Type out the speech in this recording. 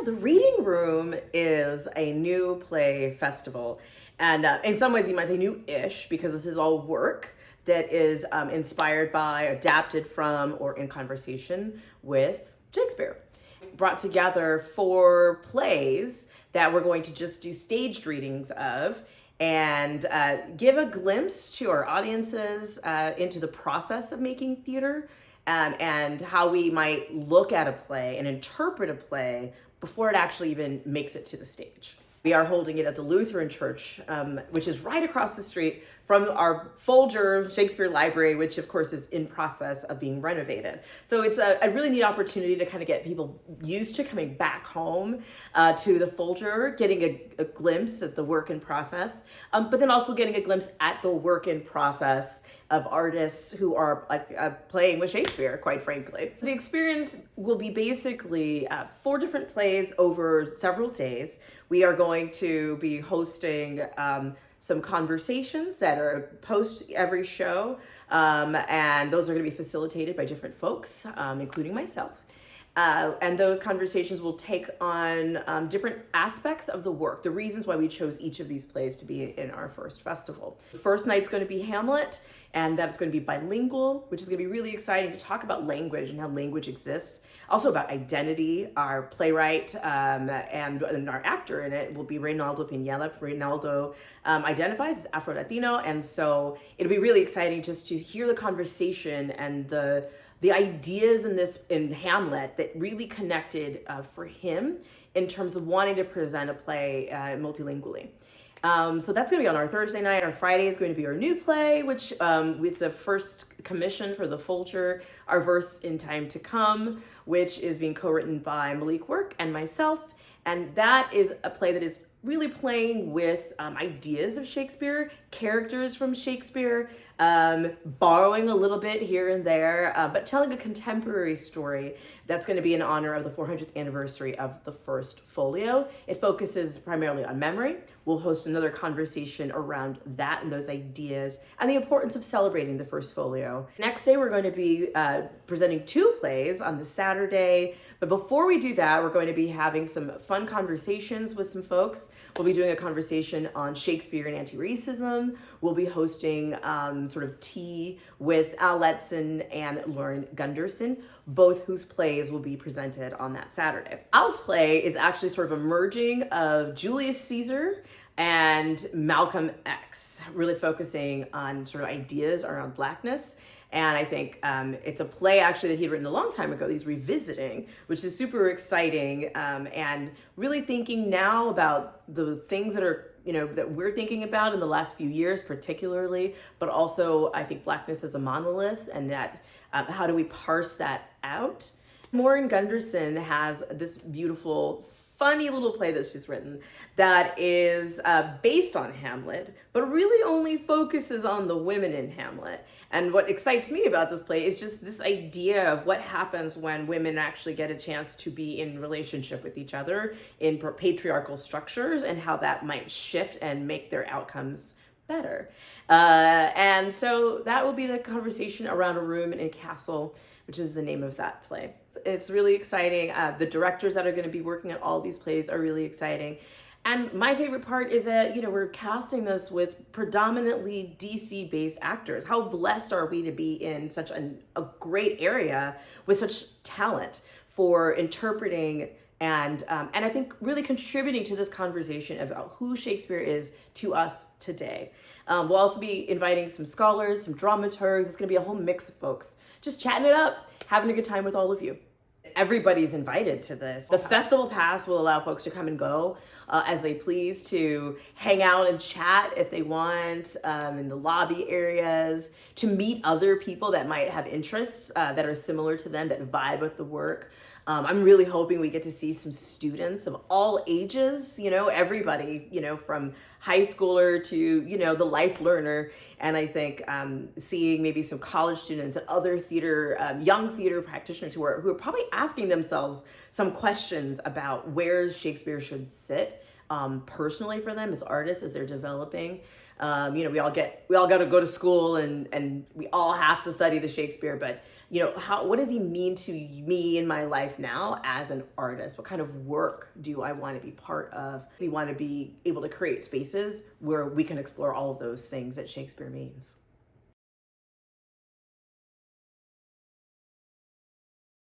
The Reading Room is a new play festival. And in some ways, you might say new-ish, because this is all work that is inspired by, adapted from, or in conversation with Shakespeare. Brought together 4 plays that we're going to just do staged readings of and give a glimpse to our audiences into the process of making theater and how we might look at a play and interpret a play before it actually even makes it to the stage. We are holding it at the Lutheran Church, which is right across the street from our Folger Shakespeare library, which of course is in process of being renovated. So it's a really neat opportunity to kind of get people used to coming back home to the Folger, getting a glimpse at the work in process, but then also getting a glimpse at the work in process of artists who are playing with Shakespeare, quite frankly. The experience will be basically 4 different plays over several days. We are going to be hosting some conversations that are post every show, and those are going to be facilitated by different folks, including myself. And those conversations will take on different aspects of the work, the reasons why we chose each of these plays to be in our first festival. The first night's going to be Hamlet, and that's going to be bilingual, which is going to be really exciting to talk about language and how language exists. Also about identity. Our playwright and our actor in it will be Reynaldo Pinella. Reynaldo identifies as Afro-Latino, and so it'll be really exciting just to hear the conversation and the ideas in Hamlet that really connected for him in terms of wanting to present a play multilingually. So that's going to be on our Thursday night. Our Friday is going to be our new play, which it's a first commission for the Folger, Our Verse in Time to Come, which is being co-written by Malik Work and myself. And that is a play that is really playing with ideas of Shakespeare, characters from Shakespeare, borrowing a little bit here and there, but telling a contemporary story that's going to be in honor of the 400th anniversary of the first folio. It focuses primarily on memory. We'll host another conversation around that and those ideas and the importance of celebrating the first folio. Next day, we're going to be presenting 2 plays on the Saturday. But before we do that, we're going to be having some fun conversations with some folks. We'll be doing a conversation on Shakespeare and anti-racism. We'll be hosting sort of tea with Al Letson and Lauren Gunderson, both whose plays will be presented on that Saturday. Al's play is actually sort of a merging of Julius Caesar and Malcolm X, really focusing on sort of ideas around Blackness. And I think it's a play actually that he'd written a long time ago that he's revisiting, which is super exciting, and really thinking now about the things that are, that we're thinking about in the last few years particularly, but also I think Blackness as a monolith, and that how do we parse that out? Lauren Gunderson has this beautiful, funny little play that she's written that is based on Hamlet, but really only focuses on the women in Hamlet. And what excites me about this play is just this idea of what happens when women actually get a chance to be in relationship with each other in patriarchal structures, and how that might shift and make their outcomes better. And so that will be the conversation around a room in a castle, which is the name of that play. It's really exciting. The directors that are going to be working on all these plays are really exciting. And my favorite part is that, we're casting this with predominantly DC-based actors. How blessed are we to be in such a great area with such talent for interpreting and I think really contributing to this conversation about who Shakespeare is to us today. We'll also be inviting some scholars, some dramaturgs. It's going to be a whole mix of folks just chatting it up, having a good time with all of you. Everybody's invited to this. The festival pass will allow folks to come and go as they please, to hang out and chat if they want in the lobby areas, to meet other people that might have interests that are similar to them, that vibe with the work. I'm really hoping we get to see some students of all ages, everybody, from high schooler to, the life learner. And I think seeing maybe some college students and other theater, young theater practitioners who are probably asking themselves some questions about where Shakespeare should sit personally for them as artists, as they're developing. We all got to go to school and we all have to study the Shakespeare, but what does he mean to me in my life now as an artist? What kind of work do I want to be part of? We want to be able to create spaces where we can explore all of those things that Shakespeare means.